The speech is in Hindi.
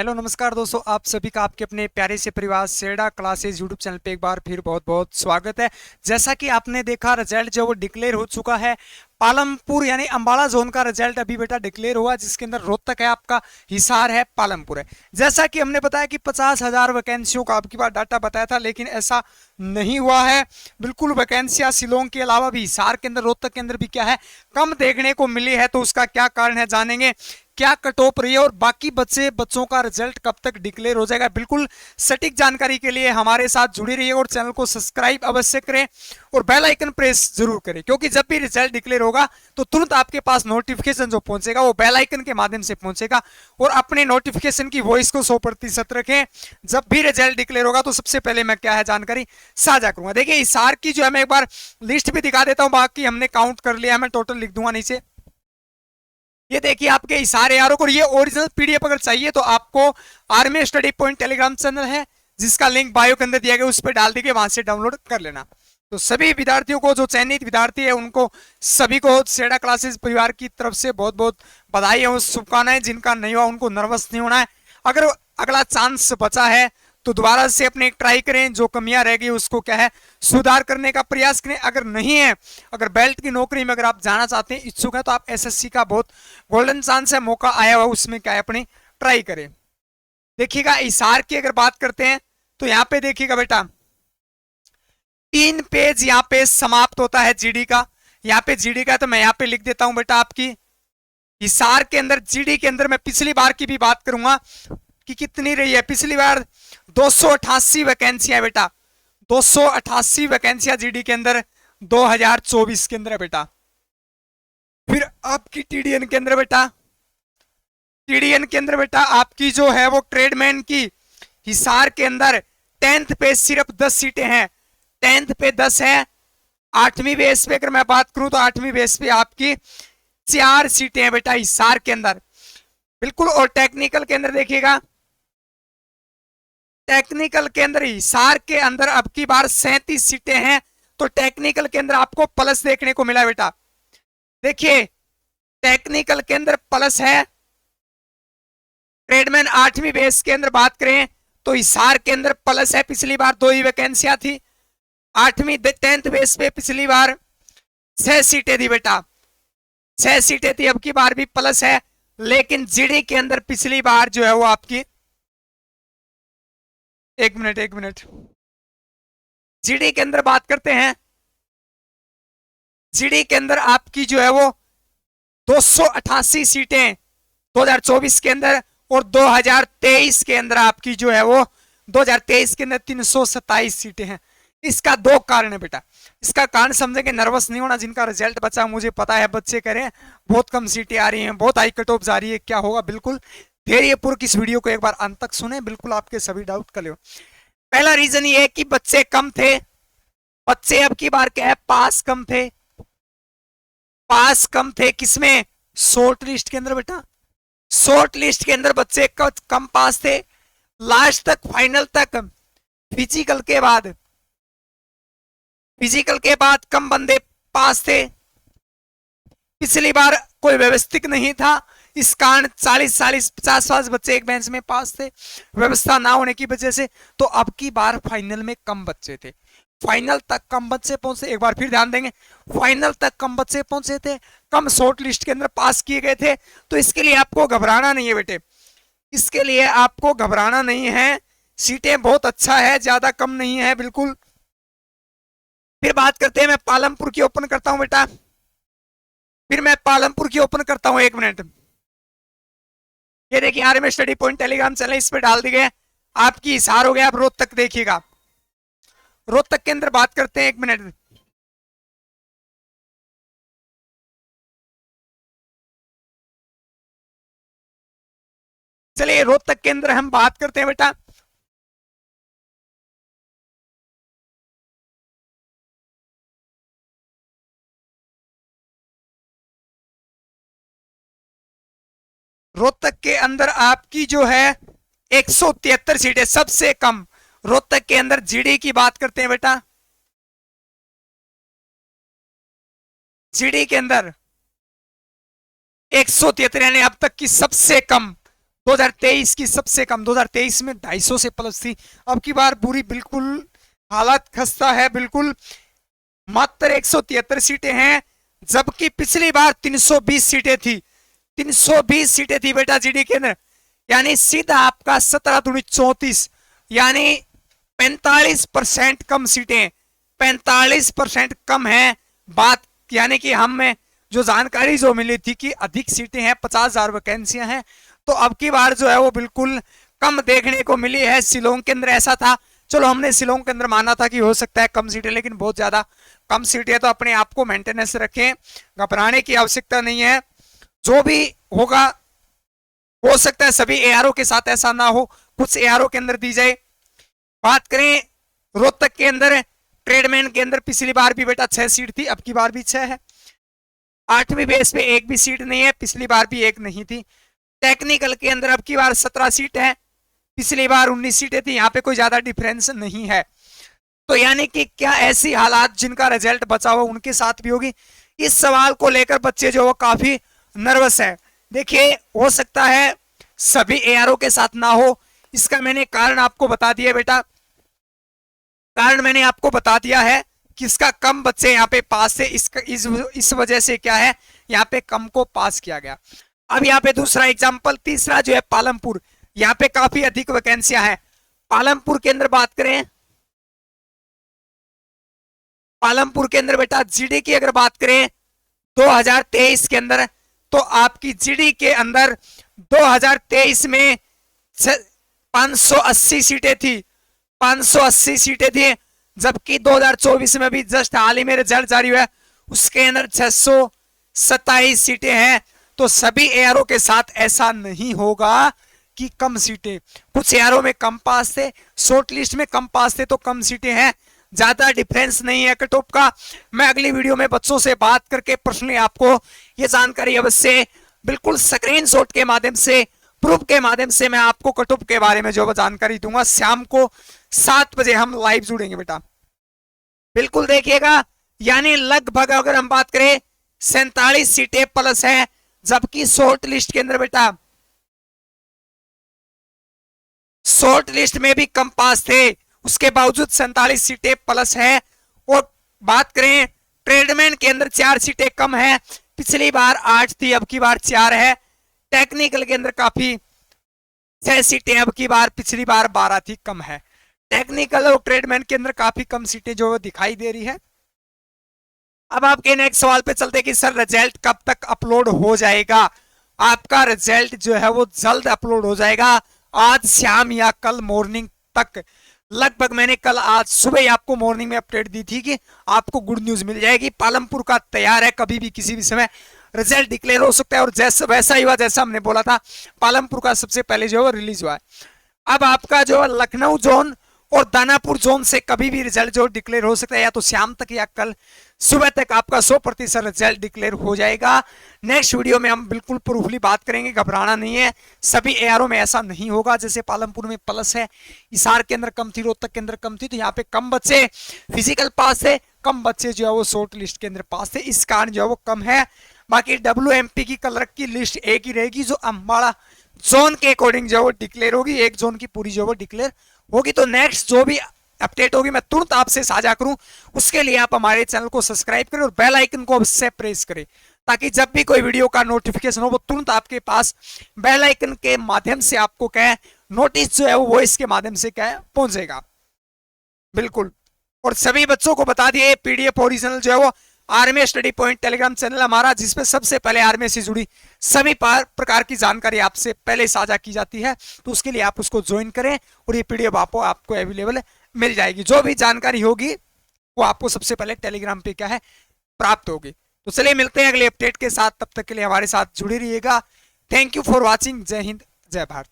हेलो नमस्कार दोस्तों, आप सभी का आपके अपने प्यारे से परिवार सेड़ा क्लासेस यूट्यूब चैनल पे एक बार फिर बहुत बहुत स्वागत है। जैसा कि आपने देखा, रिजल्ट जो वो डिक्लेयर हो चुका है। पालमपुर यानी अंबाला जोन का रिजल्ट अभी बेटा डिक्लेयर हुआ, जिसके अंदर रोहतक है आपका, हिसार है, पालमपुर है। जैसा कि हमने बताया कि 50,000 वैकेंसियों का आपकी बार डाटा बताया था, लेकिन ऐसा नहीं हुआ है। बिल्कुल वैकेंसियां शिलोंग के अलावा भी हिसार के अंदर, रोहतक के अंदर भी क्या है, कम देखने को मिली है। तो उसका क्या कारण है जानेंगे, क्या कट ऑफ रही है और बाकी बच्चों का रिजल्ट कब तक डिक्लेयर हो जाएगा। बिल्कुल सटीक जानकारी के लिए हमारे साथ जुड़ी रहिए और चैनल को सब्सक्राइब अवश्य करें और बेल आइकन प्रेस जरूर करें, क्योंकि जब भी रिजल्ट डिक्लेयर होगा तो तुरंत आपके पास नोटिफिकेशन जो पहुंचेगा वो बेल आइकन के माध्यम से पहुंचेगा। और अपने नोटिफिकेशन की वॉइस को 100% रखें। जब भी रिजल्ट डिक्लेयर होगा तो सबसे पहले मैं क्या है जानकारी साझा करूंगा। देखिए हिसार की जो है, मैं एक बार लिस्ट भी दिखा देता हूं, बाकी हमने काउंट कर लिया है, मैं टोटल लिख दूंगा नीचे। ये देखिए आपके इशारे यारों को, ये ओरिजिनल पीडीएफ अगर चाहिए तो आपको army study point Telegram channel है, जिसका लिंक बायो के अंदर दिया गया, उस पर डाल दीजिए, वहां से डाउनलोड कर लेना। तो सभी विद्यार्थियों को, जो चयनित विद्यार्थी है उनको सभी को सेड़ा क्लासेस परिवार की तरफ से बहुत बहुत बधाई और शुभकामनाएं। जिनका नहीं हुआ उनको नर्वस नहीं होना है। अगर अगला चांस बचा है तो दोबारा से अपने ट्राई करें, जो कमियां रह गई उसको क्या है सुधार करने का प्रयास करें। अगर नहीं है, अगर बेल्ट की नौकरी में अगर आप जाना चाहते हैं, इच्छुक है, तो आप एसएससी का बहुत गोल्डन चांस है, मौका आया हुआ, उसमें क्या है अपनी ट्राई करें। देखिएगा हिसार की अगर बात करते हैं तो यहाँ पे देखिएगा बेटा 3 पेज यहाँ पे समाप्त होता है जीडी का। यहाँ पे जीडी का तो मैं यहाँ पे लिख देता हूं बेटा, आपकी हिसार के अंदर जीडी के अंदर मैं पिछली बार की भी बात करूंगा कि कितनी रही है। पिछली बार 288 वैकेंसियां बेटा, 288 वैकेंसियां जीडी के अंदर 2024 के अंदर है बेटा। फिर आपकी टीडीएन के अंदर बेटा, टीडीएन के अंदर बेटा आपकी जो है वो ट्रेडमैन की हिसार के अंदर 10th पे सिर्फ 10 सीटें हैं। 10th पे 10 है। 8वीं बेस पे अगर मैं बात करूं तो 8वीं बेस पे आपकी 4 सीटें हैं बेटा हिसार के अंदर। बिल्कुल। और टेक्निकल के अंदर देखिएगा, टेक्निकल के अंदर हिसार के अंदर अब की बार 37 सीटें हैं। तो टेक्निकल के अंदर आपको प्लस देखने को मिला बेटा। देखिए टेक्निकल के अंदर प्लस है। ट्रेडमैन 8वीं बेस के अंदर बात करें तो हिसार के अंदर प्लस है। पिछली बार 2 ही वैकेंसियां थी। 8वीं 10th बेस पे पिछली बार 6 सीटें थी बेटा, 6 सीटें थी। अब की बार भी प्लस है, लेकिन जीडी के अंदर पिछली बार जो है वो आपकी, एक मिनट, जीडी के अंदर बात करते हैं। जीडी के अंदर आपकी जो है वो 288 सीटें 2024 के अंदर, और 2023 के अंदर आपकी जो है वो 2023 के अंदर 327 सीटें हैं। इसका 2 कारण है बेटा। इसका कारण समझेंगे, नर्वस नहीं होना। जिनका रिजल्ट बचा, मुझे पता है बच्चे कह रहे हैं बहुत कम सीटें आ रही हैं, बहुत हाई कट ऑफ जा रही है, क्या होगा। बिल्कुल धैर्यपूर्वक इस वीडियो को एक बार अंत तक सुने, बिल्कुल आपके सभी डाउट क्लियर। पहला रीजन ये है कि बच्चे कम थे। बच्चे अब की बार क्या है, पास कम थे। पास कम थे किसमें, शॉर्ट लिस्ट के अंदर बेटा। शॉर्ट लिस्ट के अंदर बच्चे कम पास थे। लास्ट तक, फाइनल तक, फिजिकल के बाद, कम बंदे पास थे। पिछली बार कोई व्यवस्थित नहीं था, इस कारण 40-40, 50-50 बच्चे एक बेंच में पास थे, व्यवस्था ना होने की वजह से। तो अब की बार फाइनल में कम बच्चे थे। फाइनल तक कम बच्चे पहुंचे, एक बार फिर ध्यान देंगे, फाइनल तक कम बच्चे पहुंचे थे, कम शॉर्ट लिस्ट के अंदर पास किए गए थे। तो इसके लिए आपको घबराना नहीं है बेटे, इसके लिए आपको घबराना नहीं है। सीटें बहुत अच्छा है, ज्यादा कम नहीं है बिल्कुल। फिर बात करते हैं, मैं पालमपुर की ओपन करता हूं बेटा, फिर मैं पालमपुर की ओपन करता हूं, एक मिनट। ये देखिए army study point Telegram channel, इस पे डाल दी गए आपकी हिसार हो गया। आप रोहतक देखिएगा, रोहतक के अंदर बात करते हैं, एक मिनट। चलिए रोहतक के अंदर हम बात करते हैं बेटा। रोहतक के अंदर आपकी जो है 173 सीटें, सबसे कम। रोहतक के अंदर जीडी की बात करते हैं बेटा, जीडी के अंदर 173 यानी अब तक की सबसे कम 2023 की सबसे कम, 2023 में 250 से प्लस थी। अब की बार बुरी, बिल्कुल हालत खस्ता है बिल्कुल। मात्र 173 सीटें हैं, जबकि पिछली बार 320 सीटें थी। 320 सीटें थी बेटा जीडी के अंदर, यानी सीधा आपका 17 दूनी 34, यानी 45% कम सीटें, 45% कम है बात। यानी कि हमें जो जानकारी जो मिली थी कि अधिक सीटें हैं, 50,000 वैकेंसियां हैं, तो अब की बार जो है वो बिल्कुल कम देखने को मिली है। शिलोंग के अंदर ऐसा था, चलो हमने शिलोंग के अंदर माना था कि हो सकता है कम सीटें, लेकिन बहुत ज्यादा कम सीटें, तो अपने आप को मेंटेनेंस रखें, घबराने की आवश्यकता नहीं है। जो भी होगा, हो सकता है सभी एआरओ के साथ ऐसा ना हो, कुछ एआरओ के अंदर दी जाए। बात करें रोहतक के अंदर, ट्रेडमैन के अंदर पिछली बार भी बेटा 6 सीट थी, अब की बार भी 6 है। 8वीं बेस पे एक भी सीट नहीं है, पिछली बार भी एक नहीं थी। टेक्निकल के अंदर अब की बार 17 सीट है, पिछली बार 19 सीटें थी, यहाँ पे कोई ज्यादा डिफरेंस नहीं है। तो यानी कि क्या ऐसी हालात जिनका रिजल्ट बचा हुआ उनके साथ भी होगी? इस सवाल को लेकर बच्चे जो वो काफी नर्वस है। देखिए, हो सकता है सभी एआरओ के साथ ना हो, इसका मैंने कारण आपको बता दिया बेटा, कारण मैंने आपको बता दिया है कि इसका कम बच्चे यहाँ पे पास से, इस वजह से क्या है यहाँ पे कम को पास किया गया। अब यहाँ पे दूसरा एग्जांपल, तीसरा जो है पालमपुर, यहाँ पे काफी अधिक वैकेंसियां हैं। पालमपुर के अंदर बात करें, पालमपुर के अंदर बेटा जीडी की अगर बात करें 2023 के अंदर, तो आपकी जीडी के अंदर 2023 में 580 सीटें थी, 580 सीटें थी, जबकि 2024 में भी जस्ट हाल ही में रिजल्ट जारी हुआ है, उसके अंदर 627 सीटें हैं। तो सभी एआरओ के साथ ऐसा नहीं होगा कि कम सीटें, कुछ एआरओ में कम पास थे, शॉर्ट लिस्ट में कम पास थे, तो कम सीटें हैं, ज्यादा डिफरेंस नहीं है कट ऑफ का। मैं अगली वीडियो में बच्चों से बात करके पर्सनली आपको ये जानकारी अवश्य बिल्कुल स्क्रीनशॉट के माध्यम से, प्रूफ के माध्यम से मैं आपको कट ऑफ के बारे में जो जानकारी दूंगा। शाम को 7 बजे हम लाइव जुड़ेंगे बेटा, बिल्कुल देखिएगा। यानी लगभग अगर हम बात करें 47 सीटें प्लस है, जबकि शॉर्ट लिस्ट के अंदर बेटा, शॉर्ट लिस्ट में भी कम पास थे, उसके बावजूद 47 सीटें प्लस है। और बात करें ट्रेडमैन के अंदर 4 सीटें कम है, पिछली बार 8 थी, अब की बार 4 है। टेक्निकल के अंदर काफी 6 सीटें, अब की बार, पिछली बार 12 थी, कम है। टेक्निकल और ट्रेडमैन के अंदर काफी कम सीटें जो दिखाई दे रही है। अब आपके नेक्स्ट सवाल पे चलते कि सर रिजल्ट कब तक अपलोड हो जाएगा? आपका रिजल्ट जो है वो जल्द अपलोड हो जाएगा, आज शाम या कल मॉर्निंग तक। लगभग मैंने कल आज सुबह ही आपको मॉर्निंग में अपडेट दी थी कि आपको गुड न्यूज मिल जाएगी। पालमपुर का तैयार है, कभी भी किसी भी समय रिजल्ट डिक्लेयर हो सकता है, और जैसा वैसा ही हुआ जैसा हमने बोला था, पालमपुर का सबसे पहले जो है रिलीज हुआ है। अब आपका जो लखनऊ जोन और दानापुर जोन से कभी भी रिजल्ट जो डिक्लेयर हो सकता है, या तो शाम तक या कल सुबह तक आपका 100% रिजल्ट डिक्लेयर हो जाएगा। नेक्स्ट वीडियो में हम बिल्कुल प्रूफली बात करेंगे, घबराना नहीं है। सभी एआरओ में ऐसा नहीं होगा, जैसे पालमपुर में प्लस है, हिसार के अंदर कम थी, रोहतक के अंदर कम थी, तो यहाँ पे कम बच्चे फिजिकल पास थे, कम बच्चे जो है वो शॉर्ट लिस्ट के अंदर पास थे, इस कारण जो है वो कम है। बाकी WMP की कलर की लिस्ट एक ही रहेगी, जो अम्बाड़ा जोन के अकॉर्डिंग जो वो डिक्लेयर होगी, एक जोन की पूरी जो वो डिक्लेयर होगी। तो नेक्स्ट जो भी अपडेट होगी मैं तुरंत आपसे साझा करूं, उसके लिए आप हमारे चैनल को सब्सक्राइब करें और बेल आइकन को अवश्य प्रेस करें, ताकि जब भी कोई वीडियो का नोटिफिकेशन हो वो तुरंत आपके पास बेल आइकन के माध्यम से आपको क्या है नोटिस जो है वो वॉइस के माध्यम से क्या है पहुंचेगा। बिल्कुल, और सभी बच्चों को बता दिए PDF ओरिजिनल जो है वो army study point Telegram channel हमारा, जिसपे सबसे पहले आर्मी से जुड़ी सभी प्रकार की जानकारी आपसे पहले साझा की जाती है, तो उसके लिए आप उसको ज्वाइन करें और ये PDF आपको अवेलेबल मिल जाएगी। जो भी जानकारी होगी वो आपको सबसे पहले टेलीग्राम पे क्या है प्राप्त होगी। तो चलिए मिलते हैं अगले अपडेट के साथ, तब तक के लिए हमारे साथ जुड़े रहिएगा। Thank you for watching. जय हिंद, जय भारत।